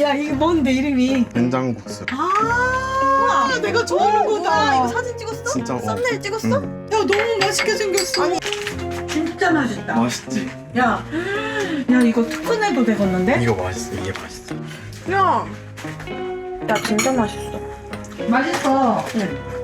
야 이게 뭔데 이름이? 된장국수. 아 내가 좋아하는 거다. 이거 사진 찍었어? 진짜 썸네일 찍었어? 응. 야 너무 맛있게 생겼어. 아니. 진짜 맛있다. 맛있지? 야 이거 특훈해도 되겠는데? 이거 맛있어. 이게 맛있어. 야 진짜 맛있어. 맛있어. 응.